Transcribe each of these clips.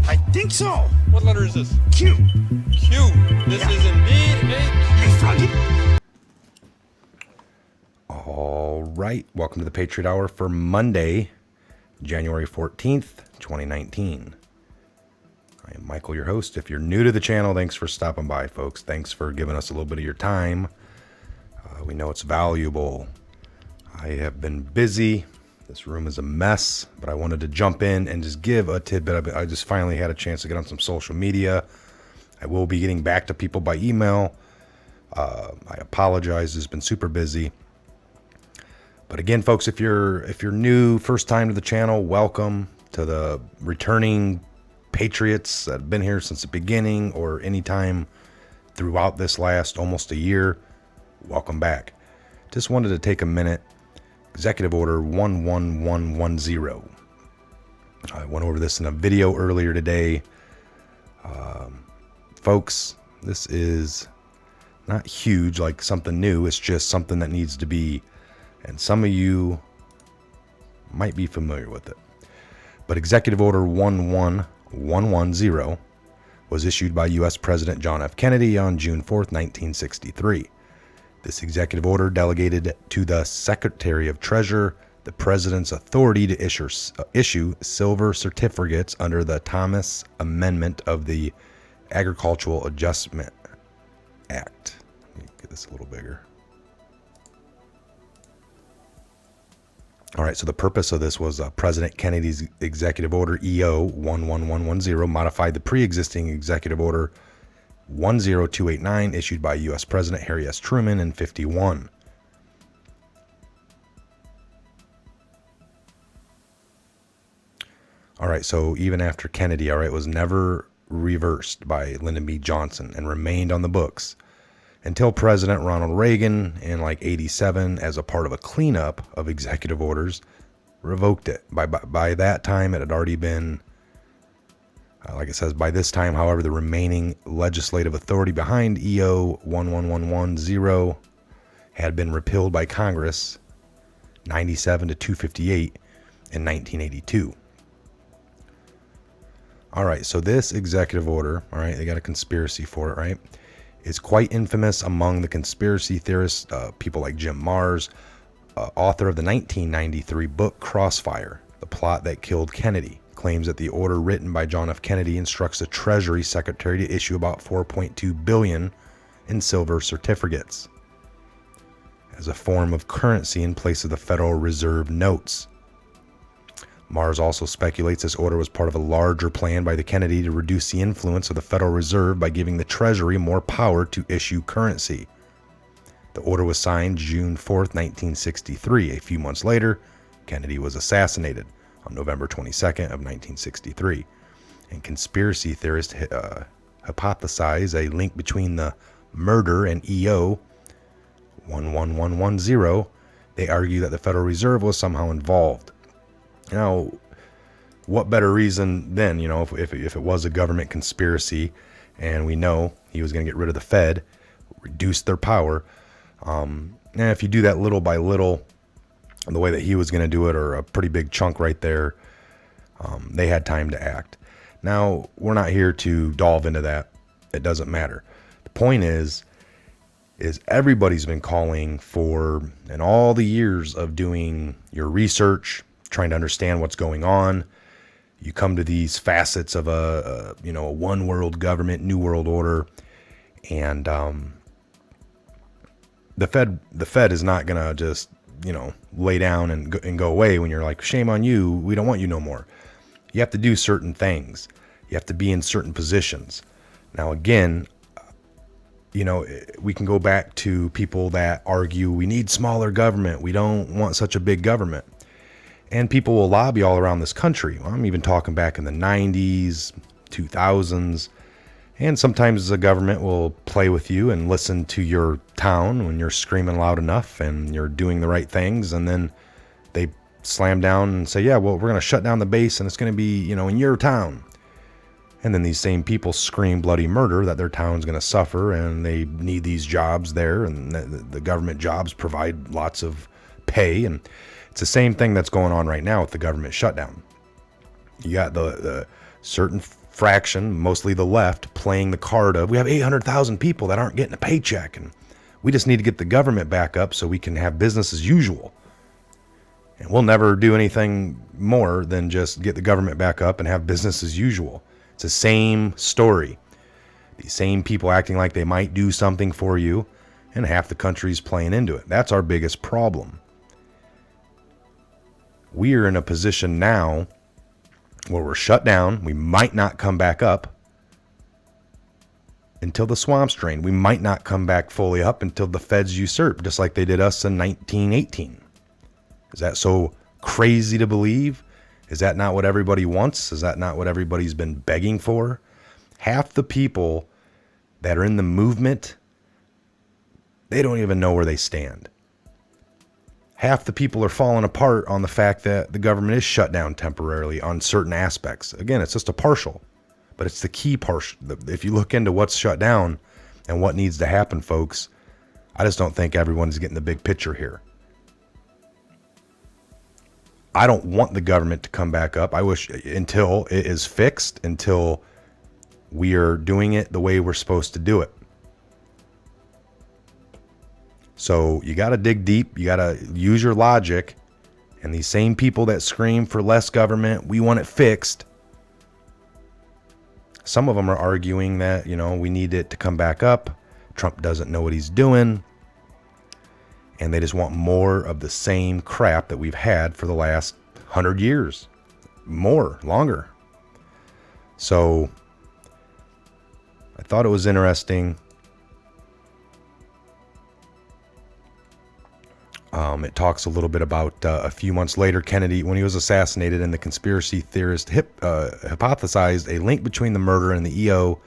I think so. What letter is this? Q. Q. This is indeed a Q. All right. Welcome to the Patriot Hour for Monday, January 14th, 2019. I am Michael, your host. If you're new to the channel, thanks for stopping by, folks. Thanks for giving us a little bit of your time. We know it's valuable. I have been busy. This room is a mess, but I wanted to jump in and just give a tidbit. I just finally had a chance to get on some social media. I will be getting back to people by email. I apologize. It's been super busy. But again, folks, if you're new, first time to the channel, welcome to the returning Patriots that have been here since the beginning or any time throughout this last almost a year. Welcome back. Just wanted to take a minute. Executive Order 11110. I went over this in a video earlier today. Folks, this is not huge, like something new. It's just something that needs to be, and some of you might be familiar with it. But Executive Order 11110 was issued by U.S. President John F. Kennedy on June 4th, 1963. This executive order delegated to the Secretary of Treasury the President's authority to issue silver certificates under the Thomas Amendment of the Agricultural Adjustment Act. Let me get this a little bigger. All right, so the purpose of this was President Kennedy's Executive Order EO 11110 modified the pre-existing Executive Order 10289 issued by U.S. President Harry S. Truman in 51. All right, so even after Kennedy, all right, was never reversed by Lyndon B. Johnson and remained on the books until President Ronald Reagan in like 87, as a part of a cleanup of executive orders, revoked it. By that time, it had already been like it says, by this time, however, the remaining legislative authority behind EO 11110 had been repealed by Congress 97 to 258 in 1982. All right, so this executive order, all right, they got a conspiracy for it, right? Is quite infamous among the conspiracy theorists, people like Jim Marrs, author of the 1993 book Crossfire, The Plot That Killed Kennedy. Claims that the order written by John F. Kennedy instructs the Treasury Secretary to issue about $4.2 billion in silver certificates as a form of currency in place of the Federal Reserve notes. Marrs also speculates this order was part of a larger plan by the Kennedy to reduce the influence of the Federal Reserve by giving the Treasury more power to issue currency. The order was signed June 4th, 1963. A few months later, Kennedy was assassinated on November 22nd of 1963, and conspiracy theorists hypothesize a link between the murder and EO 11110. They argue that the Federal Reserve was somehow involved. Now, what better reason then, if it was a government conspiracy, and we know he was going to get rid of the Fed, reduce their power, and if you do that little by little, the way that he was going to do it, or a pretty big chunk right there, they had time to act. Now, we're not here to delve into that. It doesn't matter. The point is everybody's been calling for, in all the years of doing your research, trying to understand what's going on, you come to these facets of a one world government, new world order, and the Fed is not going to just lay down and go away when you're like, shame on you, we don't want you no more. You have to do certain things. You have to be in certain positions. Now, again, we can go back to people that argue we need smaller government. We don't want such a big government. And people will lobby all around this country. I'm even talking back in the 90s, 2000s. And sometimes the government will play with you and listen to your town when you're screaming loud enough and you're doing the right things. And then they slam down and say, yeah, well, we're going to shut down the base and it's going to be, in your town. And then these same people scream bloody murder that their town's going to suffer and they need these jobs there. And the government jobs provide lots of pay. And it's the same thing that's going on right now with the government shutdown. You got the certain fraction, mostly the left, playing the card of, we have 800,000 people that aren't getting a paycheck, and we just need to get the government back up so we can have business as usual. And we'll never do anything more than just get the government back up and have business as usual. It's the same story. These same people acting like they might do something for you, and half the country's playing into it. That's our biggest problem. We are in a position now where we're shut down. We might not come back up until the swamp's drained. We might not come back fully up until the feds usurp, just like they did us in 1918. Is that so crazy to believe? Is that not what everybody wants? Is that not what everybody's been begging for? Half the people that are in the movement, they don't even know where they stand. Half the people are falling apart on the fact that the government is shut down temporarily on certain aspects. Again, it's just a partial, but it's the key partial. If you look into what's shut down and what needs to happen, folks, I just don't think everyone's getting the big picture here. I don't want the government to come back up. I wish until it is fixed, until we are doing it the way we're supposed to do it. So you got to dig deep. You got to use your logic. And these same people that scream for less government, we want it fixed. Some of them are arguing that, we need it to come back up. Trump doesn't know what he's doing. And they just want more of the same crap that we've had for the last 100 years. Longer. So I thought it was interesting. It talks a little bit about a few months later, Kennedy, when he was assassinated, and the conspiracy theorists hypothesized a link between the murder and the EO.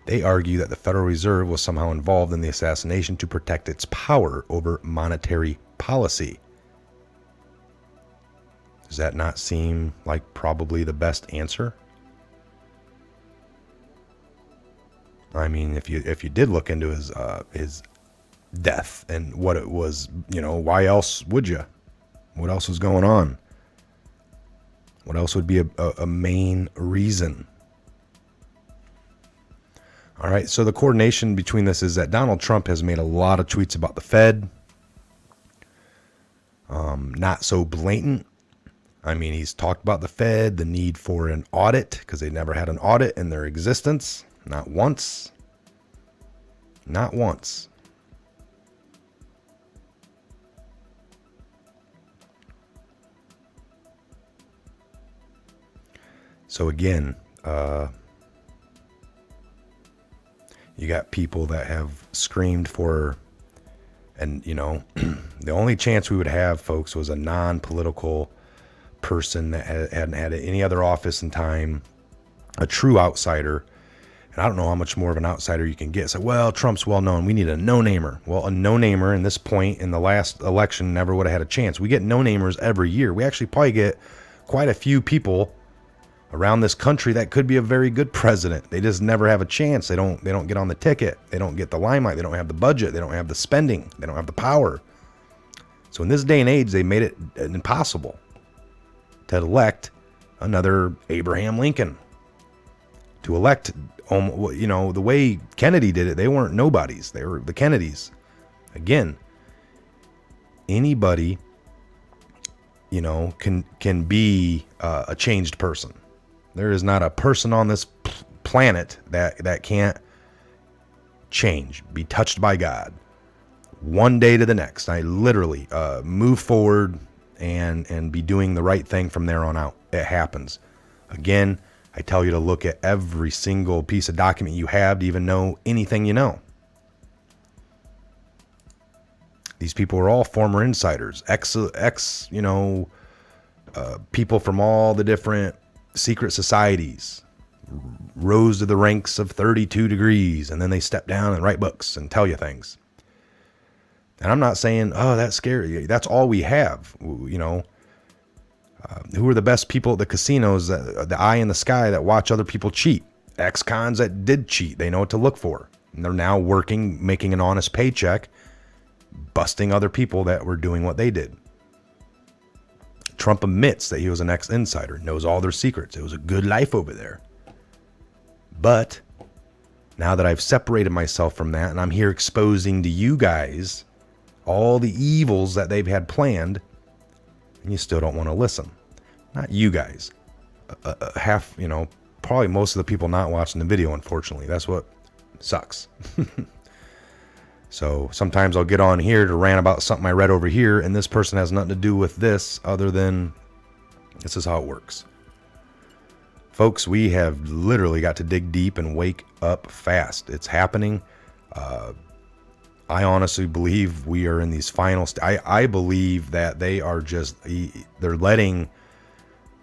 They argue that the Federal Reserve was somehow involved in the assassination to protect its power over monetary policy. Does that not seem like probably the best answer? I mean, if you did look into his death and what it was, why else would you? What else was going on? What else would be a main reason? All right, so the coordination between this is that Donald Trump has made a lot of tweets about the Fed. Not so blatant. I mean, he's talked about the Fed, the need for an audit, because they never had an audit in their existence. Not once. Not once. So again, you got people that have screamed for, and the only chance we would have, folks, was a non-political person that hadn't had any other office in time, a true outsider. And I don't know how much more of an outsider you can get. It's like, well, Trump's well known. We need a no-namer. Well, a no-namer in this point in the last election never would have had a chance. We get no-namers every year. We actually probably get quite a few people around this country that could be a very good president. They just never have a chance. They don't get on the ticket. They don't get the limelight. They don't have the budget. They don't have the spending. They don't have the power. So in this day and age, they made it impossible to elect another Abraham Lincoln. To elect, the way Kennedy did it, they weren't nobodies. They were the Kennedys. Again, anybody, can be a changed person. There is not a person on this planet that can't change, be touched by God one day to the next. I literally move forward and be doing the right thing from there on out. It happens. Again, I tell you to look at every single piece of document you have to even know anything you know. These people are all former insiders, people from all the different secret societies, rose to the ranks of 32 degrees, and then they step down and write books and tell you things. And I'm not saying, oh, that's scary. That's all we have. Who are the best people at the casinos, the eye in the sky that watch other people cheat? Ex-cons that did cheat. They know what to look for. And they're now working, making an honest paycheck, busting other people that were doing what they did. Trump admits that he was an ex-insider, knows all their secrets. It was a good life over there. But now that I've separated myself from that and I'm here exposing to you guys all the evils that they've had planned, and you still don't want to listen. Not you guys. Half, probably most of the people not watching the video, unfortunately. That's what sucks. So sometimes I'll get on here to rant about something I read over here, and this person has nothing to do with this other than this is how it works. Folks, we have literally got to dig deep and wake up fast. It's happening. I honestly believe we are in these final I believe that they're letting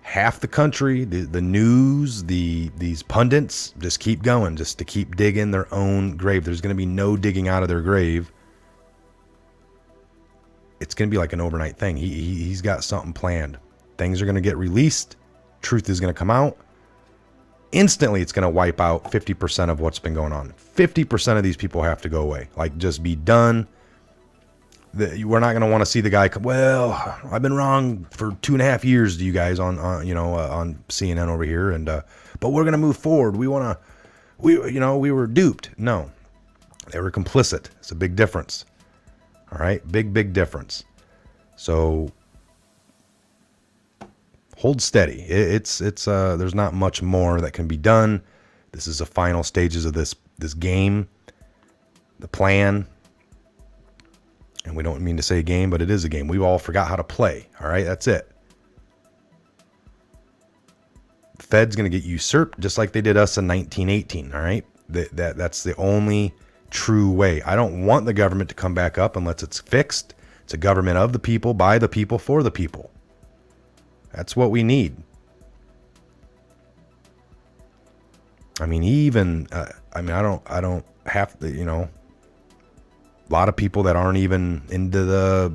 half the country, the news, these pundits just keep going, just to keep digging their own grave. There's going to be no digging out of their grave. It's going to be like an overnight thing. He's got something planned. Things are going to get released. Truth is going to come out. Instantly, it's going to wipe out 50% of what's been going on. 50% of these people have to go away. Like, just be done. We're not going to want to see the guy come, well, I've been wrong for 2.5 years to you guys on CNN over here. And, but we're going to move forward. We were duped. No, they were complicit. It's a big difference. All right. Big difference. So hold steady. It's there's not much more that can be done. This is the final stages of this game, the plan. And we don't mean to say game, but it is a game. We all forgot how to play. All right, that's it. The Fed's going to get usurped just like they did us in 1918. All right, that's the only true way. I don't want the government to come back up unless it's fixed. It's a government of the people, by the people, for the people. That's what we need. I mean, I don't have to, a lot of people that aren't even into the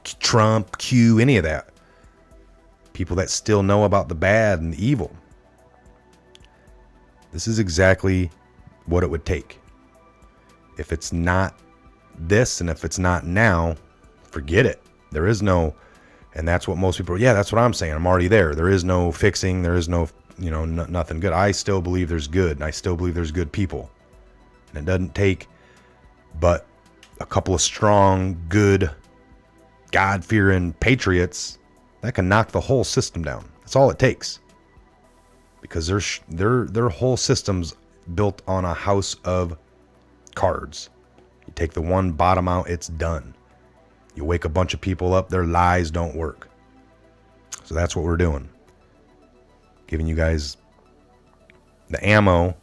Trump, Q, any of that. People that still know about the bad and the evil. This is exactly what it would take. If it's not this and if it's not now, forget it. There is no, and that's what most people, that's what I'm saying. I'm already there. There is no fixing. There is no, nothing good. I still believe there's good, and I still believe there's good people. And it doesn't take but a couple of strong, good, God-fearing patriots that can knock the whole system down. That's all it takes. Because their whole system's built on a house of cards. You take the one bottom out, it's done. You wake a bunch of people up, their lies don't work. So that's what we're doing. Giving you guys the ammo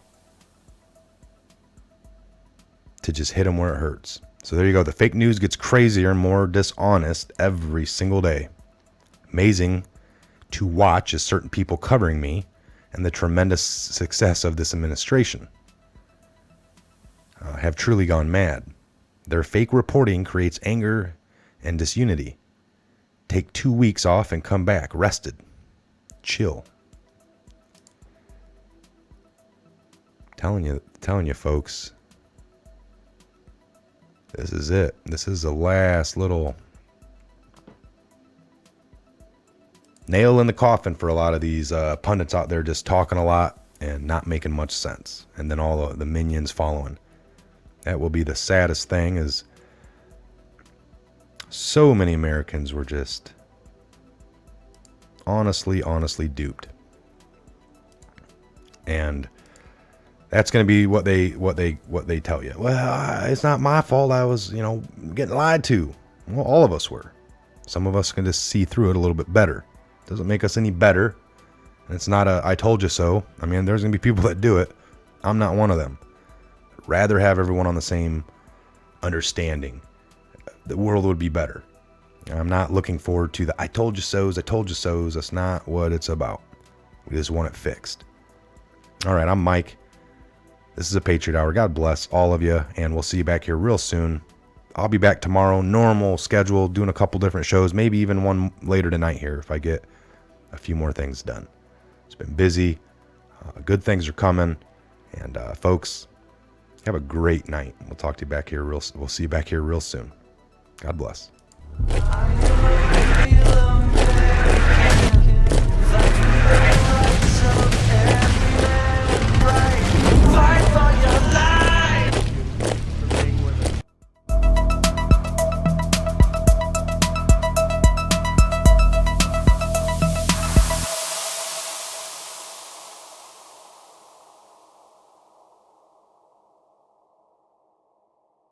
to just hit them where it hurts. So there you go. The fake news gets crazier and more dishonest every single day. Amazing to watch is certain people covering me and the tremendous success of this administration. Have truly gone mad. Their fake reporting creates anger and disunity. Take 2 weeks off and come back rested. Chill. Telling you folks. This is it. This is the last little nail in the coffin for a lot of these pundits out there just talking a lot and not making much sense. And then all the minions following. That will be the saddest thing, is so many Americans were just honestly duped. And that's going to be what they tell you. Well, it's not my fault. I was, getting lied to. Well, all of us were. Some of us can just see through it a little bit better. Doesn't make us any better. And it's not a I told you so. I mean, there's going to be people that do it. I'm not one of them. I'd rather have everyone on the same understanding. The world would be better. I'm not looking forward to the I told you so's, I told you so's. That's not what it's about. We just want it fixed. All right, I'm Mike. This is a Patriot Hour. God bless all of you, and we'll see you back here real soon. I'll be back tomorrow, normal schedule, doing a couple different shows, maybe even one later tonight here if I get a few more things done. It's been busy. Good things are coming. And folks, have a great night. We'll talk to you back here we'll see you back here real soon. God bless.